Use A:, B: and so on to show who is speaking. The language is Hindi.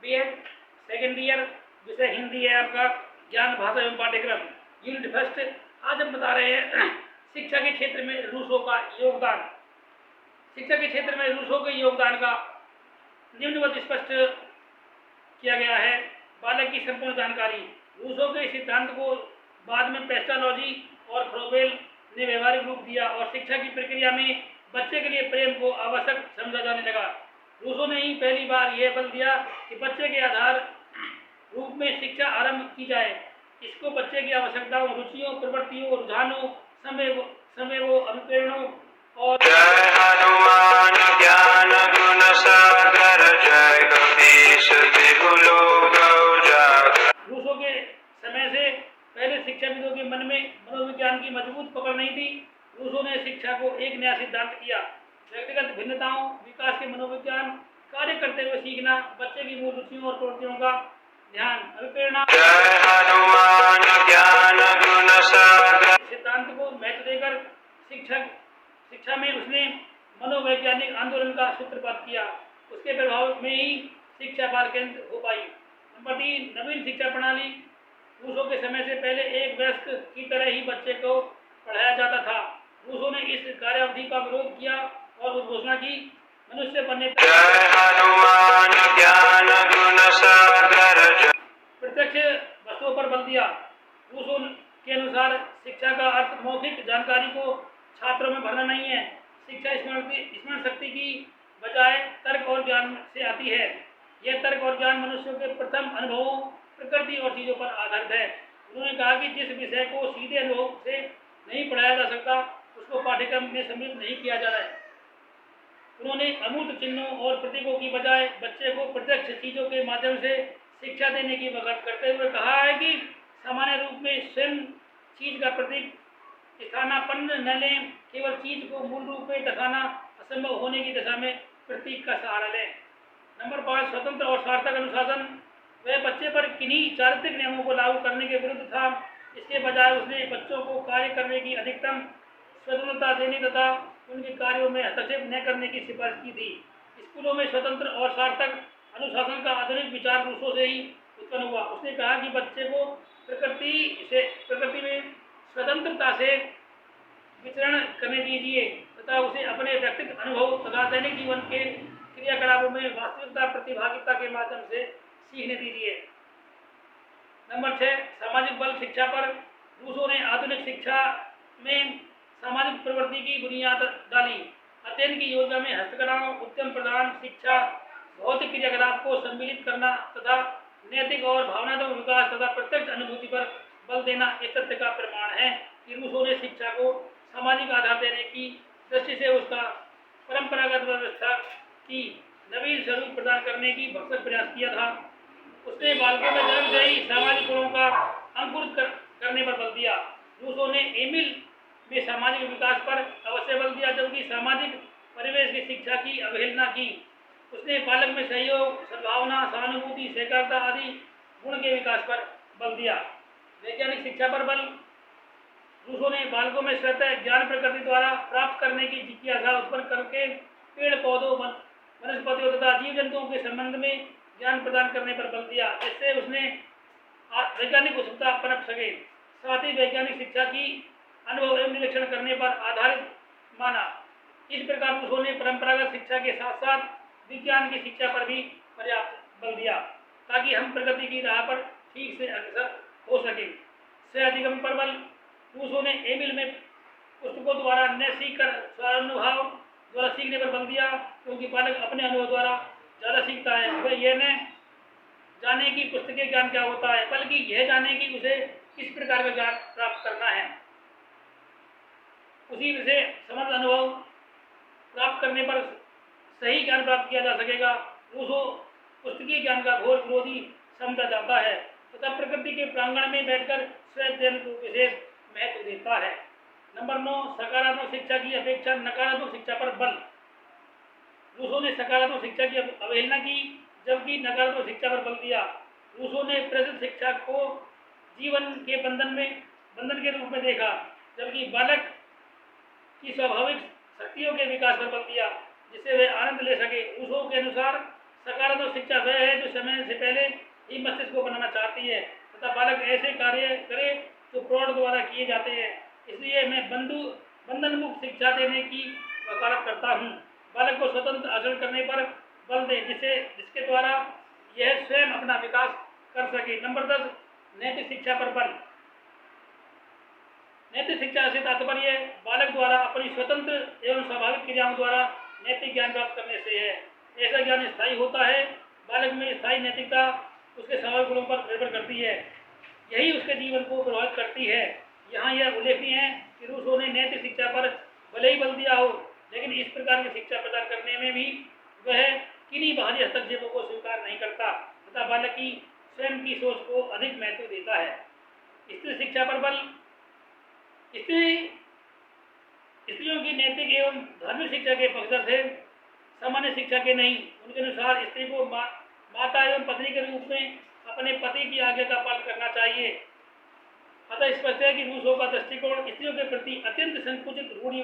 A: बीएड सेकेंड ईयर, विषय हिंदी है आपका, ज्ञान भाषा एवं पाठ्यक्रम, यूनिट फर्स्ट। आज हम बता रहे हैं शिक्षा के क्षेत्र में रूसों का योगदान। शिक्षा के क्षेत्र में रूसों के योगदान का निम्नवत स्पष्ट किया गया है। बालक की संपूर्ण जानकारी। रूसों के सिद्धांत को बाद में पेस्टालॉजी और फ्रोबेल ने व्यवहारिक रूप दिया और शिक्षा की प्रक्रिया में बच्चे के लिए प्रेम को आवश्यक समझा जाने लगा। रूसों ने ही पहली बार यह बल दिया कि बच्चे के आधार रूप में शिक्षा आरंभ की जाए। इसको बच्चे की आवश्यकताओं, रुचियों, प्रवृत्तियों, रुझानों, संवेगों, अनुप्रेरणों और ज्ञान गुण सागर जय कपीश तिहु लोक उजागर। रूसों के समय से पहले शिक्षाविदों के मन में मनोविज्ञान की मजबूत पकड़ नहीं थी। रूसों ने शिक्षा को एक नया सिद्धांत किया। व्यक्तिगत भिन्नताओं, विकास के मनोविज्ञान, कार्य करते हुए सीखना, बच्चे की मूल रुचियों और प्रवृत्तियों का ध्यान, अनुप्रेरणा, ज्ञान गुण सागर सिद्धांत को महत्व देकर शिक्षा में उसने मनोवैज्ञानिक आंदोलन का सूत्रपात किया। उसके प्रभाव में ही शिक्षा बाल केंद्र हो पाई। नंबर 3, नवीन शिक्षा प्रणाली। रूसों के समय से पहले एक वयस्क की तरह ही बच्चे को पढ़ाया जाता था। रूसों ने इस कार्यावधि का विरोध किया और उद्घोषणा की, मनुष्य बनने तक ज्ञान गुण सागर प्रत्यक्ष वस्तुओं पर बल दिया। रूसों के अनुसार शिक्षा का अर्थ मौखिक जानकारी को छात्रों में भरना नहीं है। शिक्षा स्मरण शक्ति की बजाय तर्क और ज्ञान से आती है। यह तर्क और ज्ञान मनुष्यों के प्रथम अनुभवों, प्रकृति और चीजों पर आधारित है। उन्होंने कहा कि जिस विषय को सीधे अनुभव से नहीं पढ़ाया जा सकता उसको पाठ्यक्रम में सम्मिलित नहीं किया जा रहा है। उन्होंने अमूर्त चिन्हों और प्रतीकों की बजाय बच्चे को प्रत्यक्ष चीजों के माध्यम से शिक्षा देने की वकालत करते हुए कहा है कि सामान्य रूप में स्वयं चीज का प्रतीक स्थानापन्न न लें, केवल चीज को मूल रूप में दर्शाना असंभव होने की दशा में प्रतीक का सहारा लें। नंबर 5, स्वतंत्र और सार्थक अनुशासन। वह बच्चे पर किन्हीं चारित्रिक नियमों को लागू करने के विरुद्ध था। इसके बजाय उसने बच्चों को कार्य करने की अधिकतम स्वतंत्रता देने तथा उनके कार्यों में हस्तक्षेप न करने की सिफारिश की थी। स्कूलों में स्वतंत्र और सार्थक अनुशासन का आधुनिक विचार रूसों से ही उत्पन्न हुआ। उसने कहा कि बच्चे को प्रकृति में स्वतंत्रता से विचरण करने दीजिए तथा उसे अपने व्यक्तिगत अनुभव तथा दैनिक जीवन के क्रियाकलापों में वास्तविकता प्रतिभागिता के माध्यम से सीखने दीजिए। नंबर 6, सामाजिक बल शिक्षा पर। रूसों ने आधुनिक शिक्षा में सामाजिक प्रवृत्ति की बुनियाद डाली। अध्ययन की योजना में हस्तकलाओं, उद्यम प्रदान, शिक्षा, भौतिक क्रियाकलाप को सम्मिलित करना तथा नैतिक और भावनात्मक विकास तथा प्रत्यक्ष अनुभूति पर बल देना इस तथ्य का प्रमाण है कि रूसों ने शिक्षा को सामाजिक आधार देने की दृष्टि से उसका परंपरागत व्यवस्था की नवीन स्वरूप प्रदान करने की भरसक प्रयास किया था। उसने बालकों में जन्म से ही सामाजिक गुणों का अंकुरित करने पर बल दिया। रूसों ने एमिल में सामाजिक विकास पर अवश्य बल दिया, जबकि सामाजिक परिवेश की शिक्षा की अवहेलना की। उसने बालक में सहयोग, सद्भावना, सहानुभूति, सहकारिता आदि गुण के विकास पर बल दिया। वैज्ञानिक शिक्षा पर बल। रूसों ने बालकों में स्वतः ज्ञान प्रकृति द्वारा प्राप्त करने की जिज्ञासा उत्पन्न करके पेड़ पौधों, वनस्पतियों तथा जीव जंतुओं के संबंध में ज्ञान प्रदान करने पर बल दिया, जिससे उसने वैज्ञानिक उत्सुकता पनप सके। साथ ही वैज्ञानिक शिक्षा की अनुभव एवं निरीक्षण करने पर आधारित माना। इस प्रकार रूसों ने परंपरागत शिक्षा के साथ साथ विज्ञान की शिक्षा पर भी पर्याप्त बल दिया ताकि हम प्रगति की राह पर ठीक से अग्रसर हो सके। सहअधिगम पर बल। रूसों ने एमिल में पुस्तकों द्वारा न सीखकर स्वानुभव द्वारा सीखने पर बल दिया, क्योंकि बालक अपने अनुभव द्वारा ज़्यादा सीखता है। वह यह न जाने कि पुस्तकीय ज्ञान क्या होता है, बल्कि यह जाने कि उसे किस प्रकार का ज्ञान प्राप्त करना है। उसी से समझ अनुभव प्राप्त करने पर सही ज्ञान प्राप्त किया जा सकेगा। रूसों पुस्तकीय ज्ञान का घोर विरोधी समझा जाता है तथा प्रकृति के प्रांगण में बैठकर स्वयं को विशेष महत्व देता है। नंबर 9, सकारात्मक शिक्षा की अपेक्षा नकारात्मक शिक्षा पर बल। रूसों ने सकारात्मक शिक्षा की अवहेलना की, जबकि नकारात्मक शिक्षा पर बल दिया। रूसों ने प्रसिद्ध शिक्षा को जीवन के बंधन के रूप में देखा, जबकि बालक की स्वाभाविक शक्तियों के विकास पर बल दिया, जिससे वे आनंद ले सके। रूसों के अनुसार सकारात्मक शिक्षा वह है जो समय से पहले ही मस्तिष्क को बनाना चाहती है तथा बालक ऐसे कार्य करे जो प्रौढ़ द्वारा किए जाते हैं। इसलिए मैं बंधन मुक्त शिक्षा देने की वकालत करता हूँ। बालक को स्वतंत्र आचरण करने पर बल दें जिसके द्वारा यह स्वयं अपना विकास कर सके। नंबर 10, नैतिक शिक्षा पर बल। नैतिक शिक्षा से तात्पर्य बालक द्वारा अपनी स्वतंत्र एवं स्वाभाविक क्रियाओं द्वारा नैतिक ज्ञान प्राप्त करने से है। ऐसा ज्ञान स्थायी होता है। बालक में स्थायी नैतिकता उसके स्वाभाविक गुणों पर निर्भर करती है, यही उसके जीवन को प्रभावित करती है। यहाँ यह उल्लेखनीय है कि रूसो ने नैतिक शिक्षा पर भले ही बल दिया हो, लेकिन इस प्रकार की शिक्षा प्रदान करने में भी वह किन्हीं बाहरी हस्तक्षेपों को स्वीकार नहीं करता तथा बालक की स्वयं की सोच को अधिक महत्व देता है। स्त्री शिक्षा पर बल। स्त्रियों की नैतिक एवं धार्मिक शिक्षा के पक्षधर थे, सामान्य शिक्षा के नहीं। उनके अनुसार स्त्री को माता एवं पत्नी के रूप में अपने पति की आज्ञा का पालन करना चाहिए। अतः स्पष्ट है कि रूसो का दृष्टिकोण स्त्रियों के प्रति अत्यंत संकुचित रूढ़ि